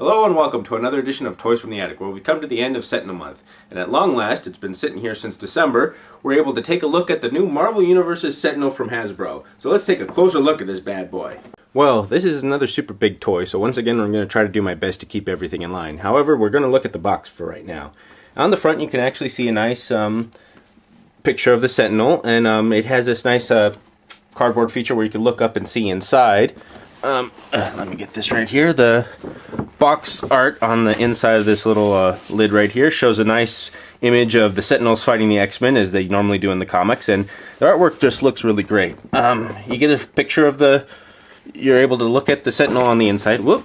Hello and welcome to another edition of Toys from the Attic, where we come to the end of Sentinel month. And at long last, it's been sitting here since December, we're able to take a look at the new Marvel Universe's Sentinel from Hasbro. So let's take a closer look at this bad boy. Well, this is another super big toy, so once again I'm going to try to do my best to keep everything in line. However, we're going to look at the box for right now. On the front you can actually see a nice picture of the Sentinel, and it has this nice cardboard feature where you can look up and see inside. Let me get this right here. The box art on the inside of this little lid right here shows a nice image of the Sentinels fighting the X-Men as they normally do in the comics, and the artwork just looks really great. You get a picture of you're able to look at the Sentinel on the inside. Whoop!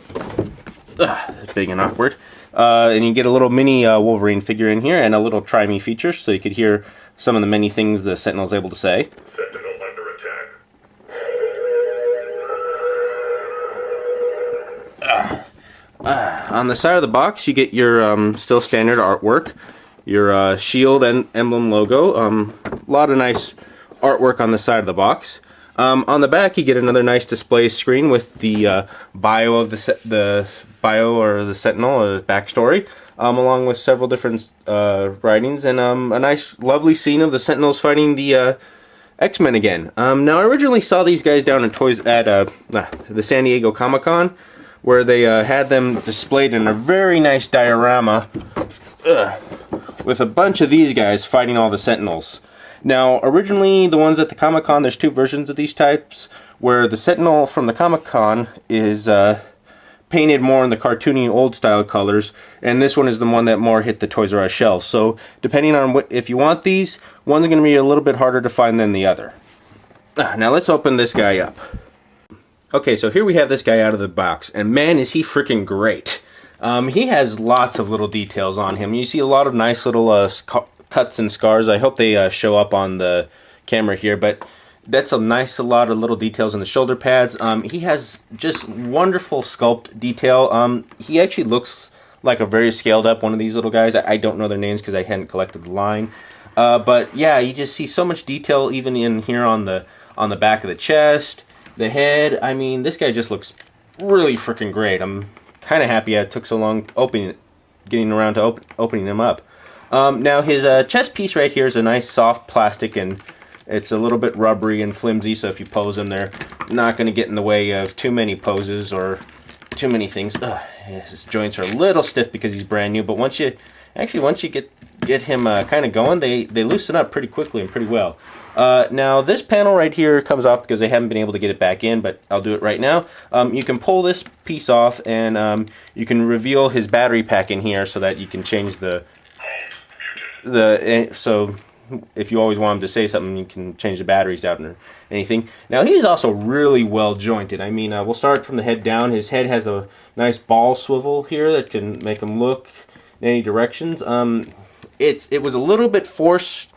Big and awkward. And you get a little mini Wolverine figure in here and a little try me feature, so you could hear some of the many things the Sentinel's able to say. Sentinel under attack. On the side of the box, you get your still standard artwork, your shield and emblem logo. A lot of nice artwork on the side of the box. On the back, you get another nice display screen with the bio of the bio or the Sentinel or backstory, along with several different writings, and a nice, lovely scene of the Sentinels fighting the X-Men again. Now, I originally saw these guys down in toys at the San Diego Comic-Con, where they had them displayed in a very nice diorama with a bunch of these guys fighting all the Sentinels. Now, originally, the ones at the Comic-Con, there's two versions of these types, where the Sentinel from the Comic-Con is painted more in the cartoony old-style colors, and this one is the one that more hit the Toys R Us shelf. So, depending on if you want these, one's going to be a little bit harder to find than the other. Now, let's open this guy up. Okay, so here we have this guy out of the box, and man, is he freaking great. He has lots of little details on him. You see a lot of nice little cuts and scars. I hope they show up on the camera here, but that's a lot of little details in the shoulder pads. He has just wonderful sculpt detail. He actually looks like a very scaled up one of these little guys. I don't know their names because I hadn't collected the line. But yeah, you just see so much detail even in here on the back of the chest, the head. I mean, this guy just looks really freaking great. I'm kind of happy I took so long getting around to opening him up. Now his chest piece right here is a nice soft plastic, and it's a little bit rubbery and flimsy, so if you pose them, they're not going to get in the way of too many poses or too many things. His joints are a little stiff because he's brand new, but once you get him kind of going, they loosen up pretty quickly and pretty well. Now this panel right here comes off because they haven't been able to get it back in, but I'll do it right now. You can pull this piece off, and you can reveal his battery pack in here so that you can change so if you always want him to say something, you can change the batteries out or anything. Now, he's also really well jointed. I mean, we'll start from the head down. His head has a nice ball swivel here that can make him look in any directions. It was a little bit forced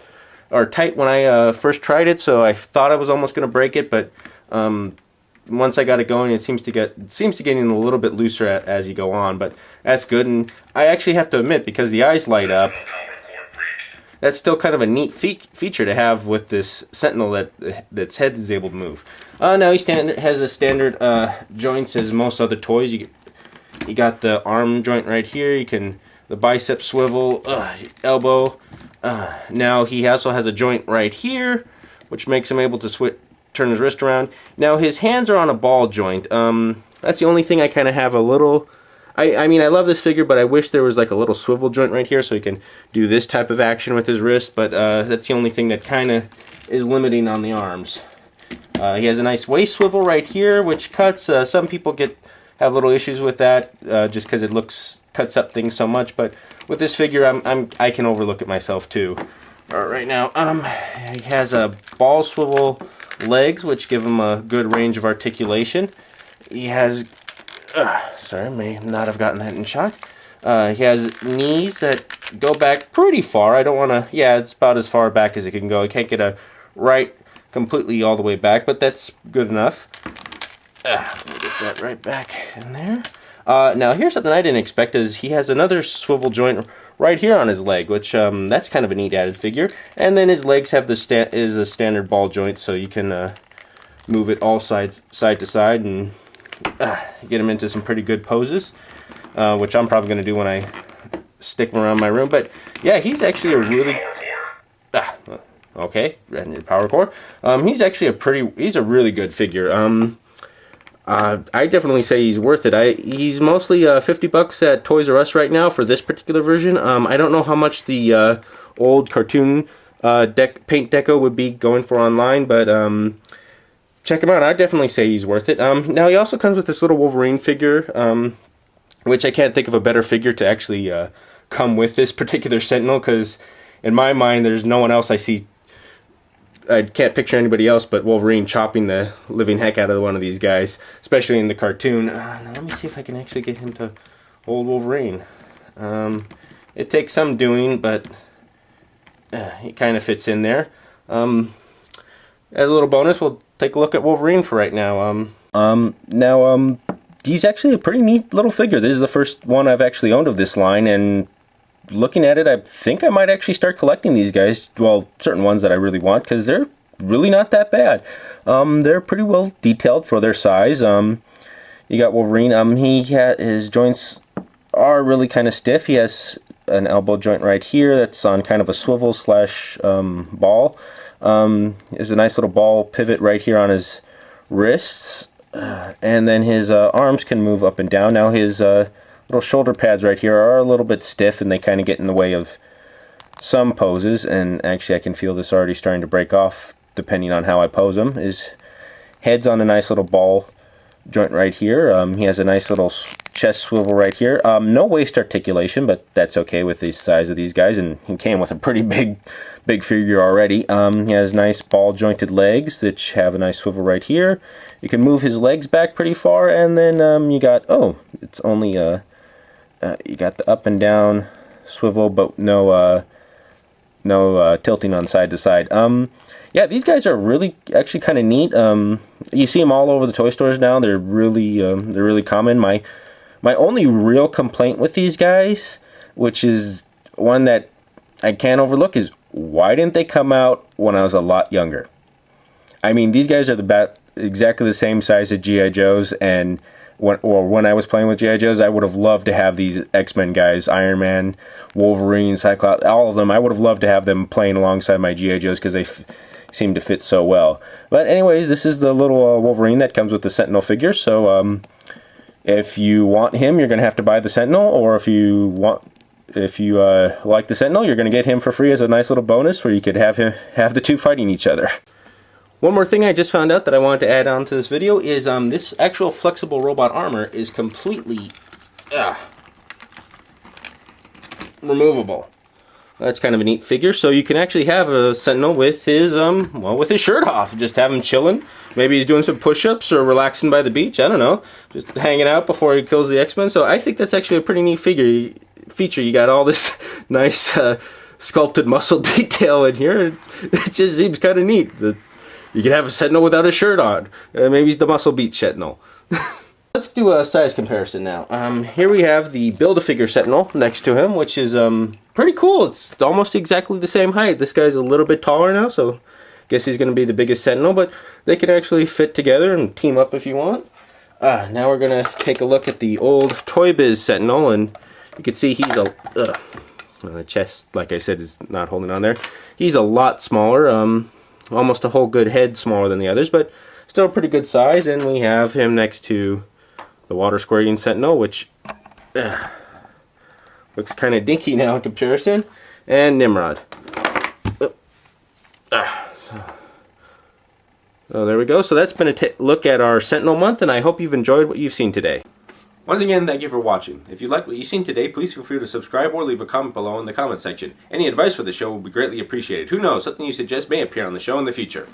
or tight when I first tried it, so I thought I was almost going to break it, but once I got it going, it seems to getting a little bit looser as you go on, but that's good. And I actually have to admit, because the eyes light up, that's still kind of a neat feature to have with this Sentinel that's head is able to move. Now he has the standard joints as most other toys. You got the arm joint right here. The bicep swivel, elbow. Now he also has a joint right here, which makes him able to turn his wrist around. Now his hands are on a ball joint. That's the only thing I kind of have a little. I mean, I love this figure, but I wish there was like a little swivel joint right here so he can do this type of action with his wrist, but that's the only thing that kind of is limiting on the arms. He has a nice waist swivel right here, which cuts. Some people have little issues with that just because it cuts up things so much, but with this figure, I can overlook it myself too. Right now, he has a ball swivel legs, which give him a good range of articulation. He has sorry, may not have gotten that in shot. He has knees that go back pretty far. I don't want to. Yeah, it's about as far back as it can go. I can't get completely all the way back, but that's good enough. Let me get that right back in there. Now, here's something I didn't expect: is he has another swivel joint right here on his leg, which that's kind of a neat added figure. And then his legs have is a standard ball joint, so you can move it all side to side and get him into some pretty good poses. which I'm probably going to do when I stick him around my room. But yeah, he's actually a really... okay, and your power core. He's actually he's a really good figure. I definitely say he's worth it. He's mostly $50 at Toys R Us right now for this particular version. I don't know how much the old cartoon paint deco would be going for online, but check him out. I definitely say he's worth it. Now he also comes with this little Wolverine figure, which I can't think of a better figure to actually come with this particular Sentinel, because in my mind there's no one else I can't picture anybody else but Wolverine chopping the living heck out of one of these guys, especially in the cartoon. Now let me see if I can actually get him to hold Wolverine. It takes some doing, but he kind of fits in there. As a little bonus, we'll take a look at Wolverine for right now. He's actually a pretty neat little figure. This is the first one I've actually owned of this line, and looking at it, I think I might actually start collecting these guys. Well, certain ones that I really want, because they're really not that bad. They're pretty well detailed for their size. You got Wolverine. His joints are really kind of stiff. He has an elbow joint right here that's on kind of a swivel slash ball. There's a nice little ball pivot right here on his wrists, and then his arms can move up and down. Now his little shoulder pads right here are a little bit stiff, and they kind of get in the way of some poses, and actually I can feel this already starting to break off depending on how I pose him. His head's on a nice little ball joint right here. He has a nice little chest swivel right here. No waist articulation, but that's okay with the size of these guys, and he came with a pretty big figure already. He has nice ball jointed legs that have a nice swivel right here. You can move his legs back pretty far, and then you got, it's only you got the up and down swivel, but no tilting on side to side. Yeah, these guys are really actually kind of neat. You see them all over the toy stores now. They're really common. My only real complaint with these guys, which is one that I can't overlook, is why didn't they come out when I was a lot younger? I mean, these guys are exactly the same size as G.I. Joes, and when I was playing with G.I. Joes, I would have loved to have these X-Men guys, Iron Man, Wolverine, Cyclops, all of them. I would have loved to have them playing alongside my G.I. Joes, because they seem to fit so well. But anyways, this is the little Wolverine that comes with the Sentinel figure. So if you want him, you're going to have to buy the Sentinel, or if you like the Sentinel, you're going to get him for free as a nice little bonus, where you could have the two fighting each other. One more thing I just found out that I wanted to add on to this video is this actual flexible robot armor is completely removable. That's kind of a neat figure. So you can actually have a Sentinel with his with his shirt off. Just have him chilling. Maybe he's doing some push-ups or relaxing by the beach. I don't know. Just hanging out before he kills the X-Men. So I think that's actually a pretty neat feature. You got all this nice sculpted muscle detail in here. It just seems kind of neat. You can have a Sentinel without a shirt on. Maybe he's the Muscle Beach Sentinel. Let's do a size comparison now. Here we have the Build-A-Figure Sentinel next to him, which is pretty cool. It's almost exactly the same height. This guy's a little bit taller now, so I guess he's going to be the biggest Sentinel, but they can actually fit together and team up if you want. Now we're going to take a look at the old Toy Biz Sentinel, and you can see he's the chest, like I said, is not holding on there. He's a lot smaller. Almost a whole good head smaller than the others, but still a pretty good size. And we have him next to the Water Squirting Sentinel, which looks kind of dinky now in comparison, and Nimrod. So there we go. So that's been a look at our Sentinel month, and I hope you've enjoyed what you've seen today. Once again, thank you for watching. If you like what you've seen today, please feel free to subscribe or leave a comment below in the comment section. Any advice for the show would be greatly appreciated. Who knows, something you suggest may appear on the show in the future.